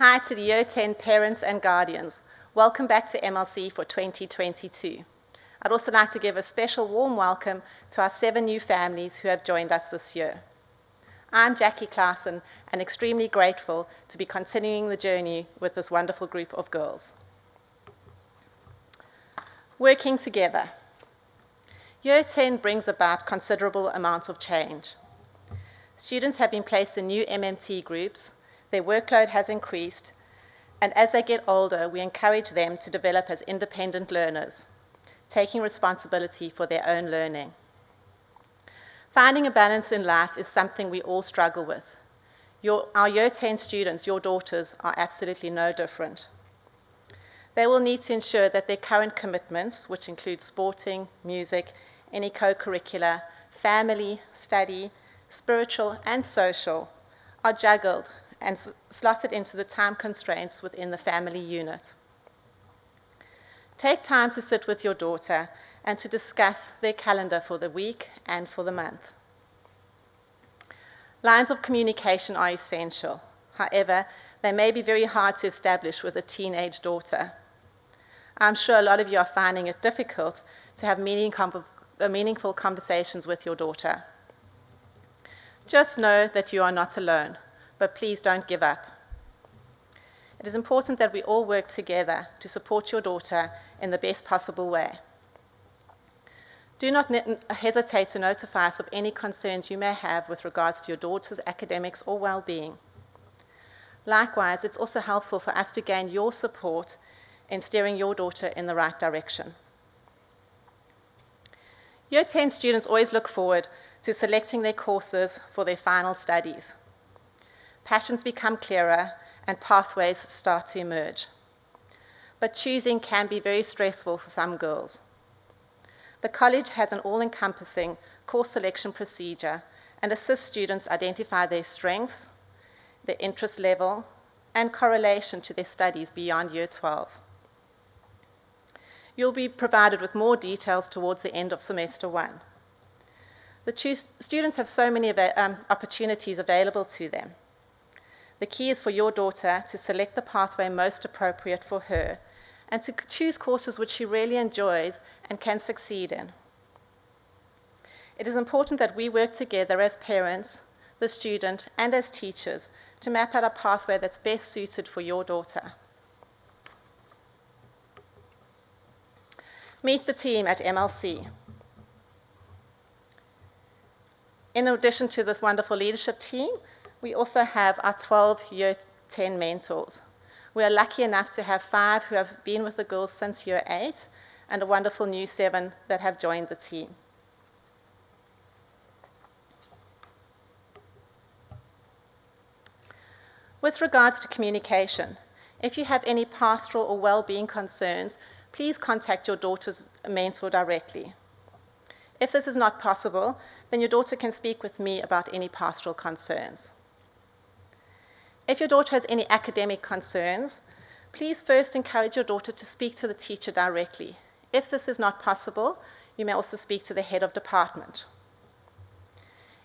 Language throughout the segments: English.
Hi to the Year 10 parents and guardians. Welcome back to MLC for 2022. I'd also like to give a special warm welcome to our 7 new families who have joined us this year. I'm Jackie Claassen and extremely grateful to be continuing the journey with this wonderful group of girls. Working together. Year 10 brings about considerable amounts of change. Students have been placed in new MMT groups, their workload has increased, and as they get older, we encourage them to develop as independent learners, taking responsibility for their own learning. Finding a balance in life is something we all struggle with. Our Year 10 students, your daughters, are absolutely no different. They will need to ensure that their current commitments, which include sporting, music, any co-curricular, family, study, spiritual, and social, are juggled and slotted into the time constraints within the family unit. Take time to sit with your daughter and to discuss their calendar for the week and for the month. Lines of communication are essential. However, they may be very hard to establish with a teenage daughter. I'm sure a lot of you are finding it difficult to have meaningful conversations with your daughter. Just know that you are not alone, but please don't give up. It is important that we all work together to support your daughter in the best possible way. Do not hesitate to notify us of any concerns you may have with regards to your daughter's academics or well-being. Likewise, it's also helpful for us to gain your support in steering your daughter in the right direction. Year 10 students always look forward to selecting their courses for their final studies. Passions become clearer and pathways start to emerge. But choosing can be very stressful for some girls. The college has an all-encompassing course selection procedure and assists students identify their strengths, their interest level, and correlation to their studies beyond Year 12. You'll be provided with more details towards the end of semester 1. The students have so many opportunities available to them. The key is for your daughter to select the pathway most appropriate for her and to choose courses which she really enjoys and can succeed in. It is important that we work together as parents, the student, and as teachers to map out a pathway that's best suited for your daughter. Meet the team at MLC. In addition to this wonderful leadership team, we also have our 12 Year 10 mentors. We are lucky enough to have 5 who have been with the girls since Year 8 and a wonderful new 7 that have joined the team. With regards to communication, if you have any pastoral or well-being concerns, please contact your daughter's mentor directly. If this is not possible, then your daughter can speak with me about any pastoral concerns. If your daughter has any academic concerns, please first encourage your daughter to speak to the teacher directly. If this is not possible, you may also speak to the head of department.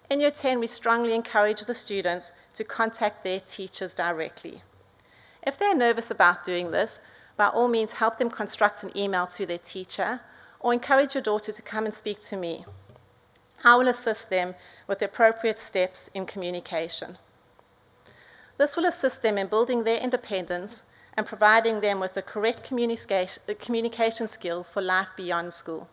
In Year 10, we strongly encourage the students to contact their teachers directly. If they're nervous about doing this, by all means help them construct an email to their teacher or encourage your daughter to come and speak to me. I will assist them with the appropriate steps in communication. This will assist them in building their independence and providing them with the correct communication skills for life beyond school.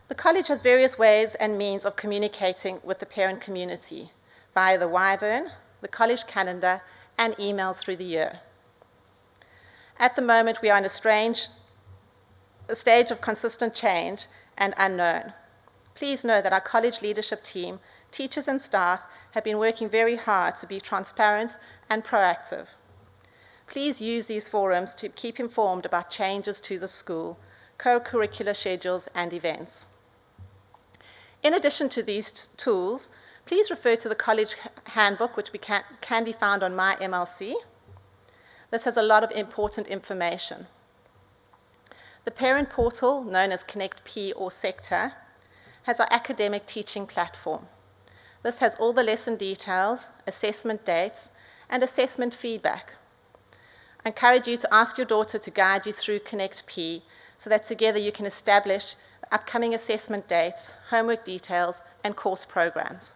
The college has various ways and means of communicating with the parent community via the Wyvern, the college calendar, and emails through the year. At the moment, we are in a stage of consistent change and unknown. Please know that our college leadership team, teachers and staff, have been working very hard to be transparent and proactive. Please use these forums to keep informed about changes to the school, co-curricular schedules, and events. In addition to these tools, please refer to the college handbook, which can be found on My MLC. This has a lot of important information. The parent portal, known as ConnectP or Sector, has our academic teaching platform. This has all the lesson details, assessment dates, and assessment feedback. I encourage you to ask your daughter to guide you through Connect P so that together you can establish upcoming assessment dates, homework details, and course programs.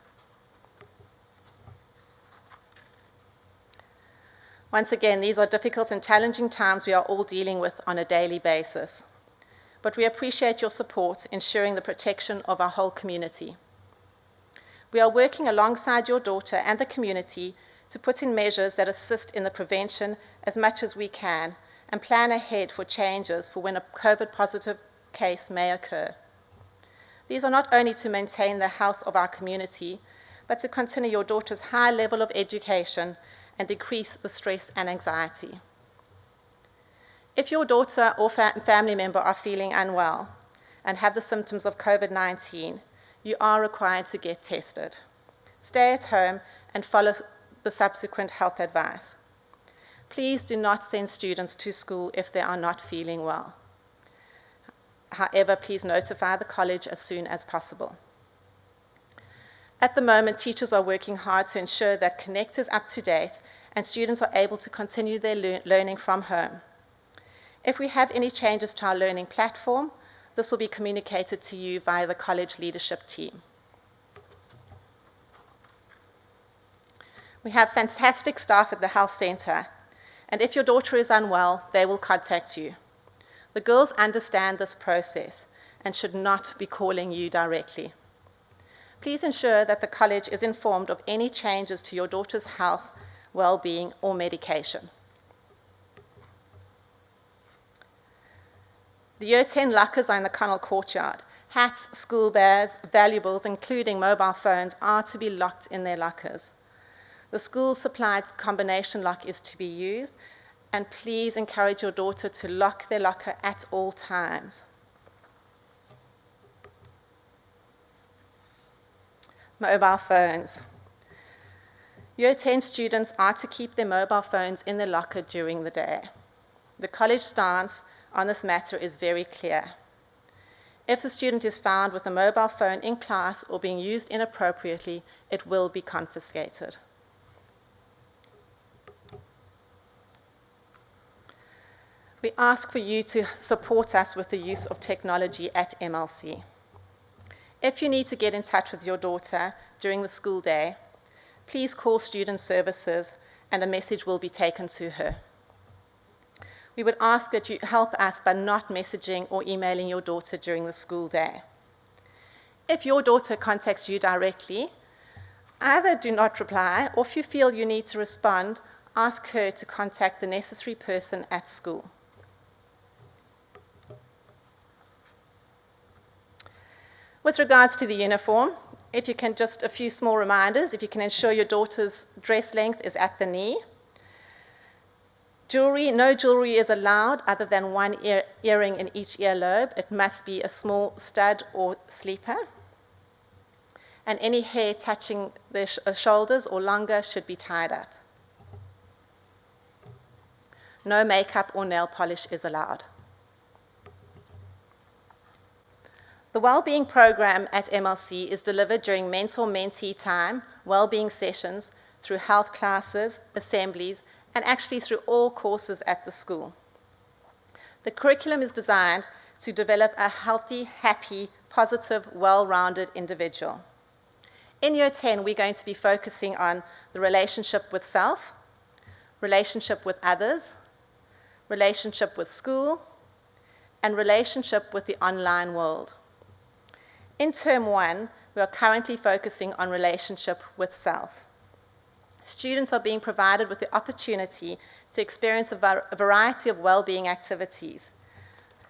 Once again, these are difficult and challenging times we are all dealing with on a daily basis. But we appreciate your support ensuring the protection of our whole community. We are working alongside your daughter and the community to put in measures that assist in the prevention as much as we can and plan ahead for changes for when a COVID-positive case may occur. These are not only to maintain the health of our community, but to continue your daughter's high level of education and decrease the stress and anxiety. If your daughter or family member are feeling unwell and have the symptoms of COVID-19, you are required to get tested. Stay at home and follow the subsequent health advice. Please do not send students to school if they are not feeling well. However, please notify the college as soon as possible. At the moment, teachers are working hard to ensure that Connect is up to date and students are able to continue their learning from home. If we have any changes to our learning platform, this will be communicated to you via the college leadership team. We have fantastic staff at the health centre, and if your daughter is unwell, they will contact you. The girls understand this process and should not be calling you directly. Please ensure that the college is informed of any changes to your daughter's health, well-being, or medication. The Year 10 lockers are in the Connell courtyard. Hats, school bags, valuables, including mobile phones, are to be locked in their lockers. The school-supplied combination lock is to be used, and please encourage your daughter to lock their locker at all times. Mobile phones. Year 10 students are to keep their mobile phones in their locker during the day. The college stance on this matter is very clear. If the student is found with a mobile phone in class or being used inappropriately, it will be confiscated. We ask for you to support us with the use of technology at MLC. If you need to get in touch with your daughter during the school day, please call Student Services and a message will be taken to her. We would ask that you help us by not messaging or emailing your daughter during the school day. If your daughter contacts you directly, either do not reply, or if you feel you need to respond, ask her to contact the necessary person at school. With regards to the uniform, if you can, just a few small reminders. If you can ensure your daughter's dress length is at the knee. Jewelry, no jewelry is allowed other than one earring in each earlobe. It must be a small stud or sleeper. And any hair touching the shoulders or longer should be tied up. No makeup or nail polish is allowed. The Wellbeing program at MLC is delivered during mentor-mentee time, wellbeing sessions, through health classes, assemblies, and actually through all courses at the school. The curriculum is designed to develop a healthy, happy, positive, well-rounded individual. In Year 10, we're going to be focusing on the relationship with self, relationship with others, relationship with school, and relationship with the online world. In Term 1, we are currently focusing on relationship with self. Students are being provided with the opportunity to experience a variety of well-being activities,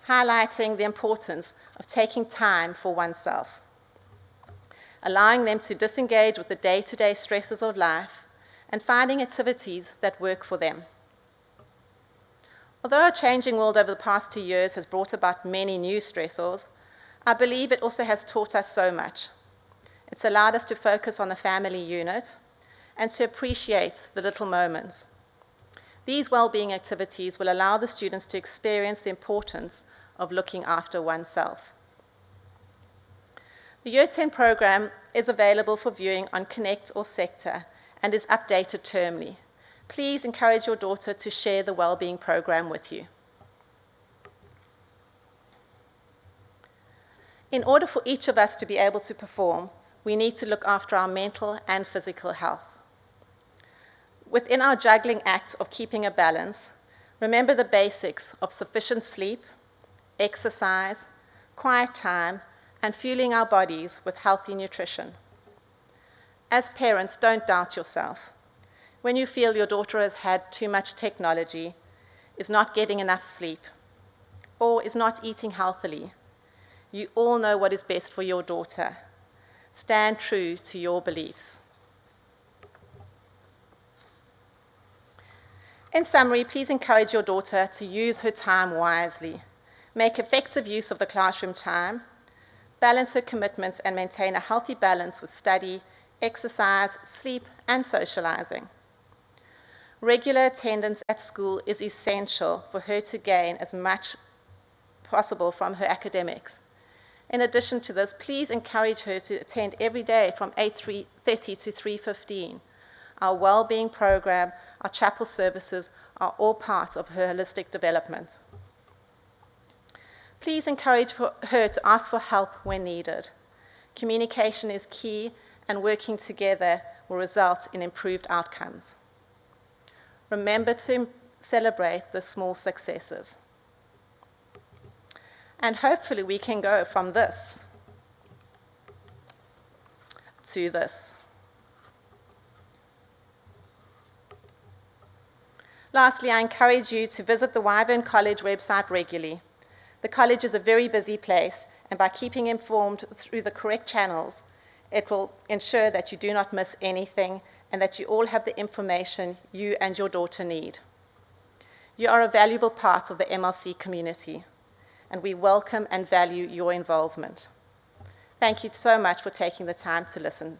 highlighting the importance of taking time for oneself, allowing them to disengage with the day-to-day stresses of life, and finding activities that work for them. Although our changing world over the past 2 years has brought about many new stressors, I believe it also has taught us so much. It's allowed us to focus on the family unit and to appreciate the little moments. These well-being activities will allow the students to experience the importance of looking after oneself. The Year 10 program is available for viewing on Connect or Sector and is updated termly. Please encourage your daughter to share the Wellbeing program with you. In order for each of us to be able to perform, we need to look after our mental and physical health. Within our juggling act of keeping a balance, remember the basics of sufficient sleep, exercise, quiet time, and fueling our bodies with healthy nutrition. As parents, don't doubt yourself. When you feel your daughter has had too much technology, is not getting enough sleep, or is not eating healthily, you all know what is best for your daughter. Stand true to your beliefs. In summary, please encourage your daughter to use her time wisely, make effective use of the classroom time, balance her commitments, and maintain a healthy balance with study, exercise, sleep, and socializing. Regular attendance at school is essential for her to gain as much possible from her academics. In addition to this, please encourage her to attend every day from 8:30 to 3:15. Our well-being program, our chapel services are all part of her holistic development. Please encourage her to ask for help when needed. Communication is key, and working together will result in improved outcomes. Remember to celebrate the small successes. And hopefully we can go from this to this. Lastly, I encourage you to visit the Wyvern College website regularly. The college is a very busy place, and by keeping informed through the correct channels, it will ensure that you do not miss anything and that you all have the information you and your daughter need. You are a valuable part of the MLC community, and we welcome and value your involvement. Thank you so much for taking the time to listen.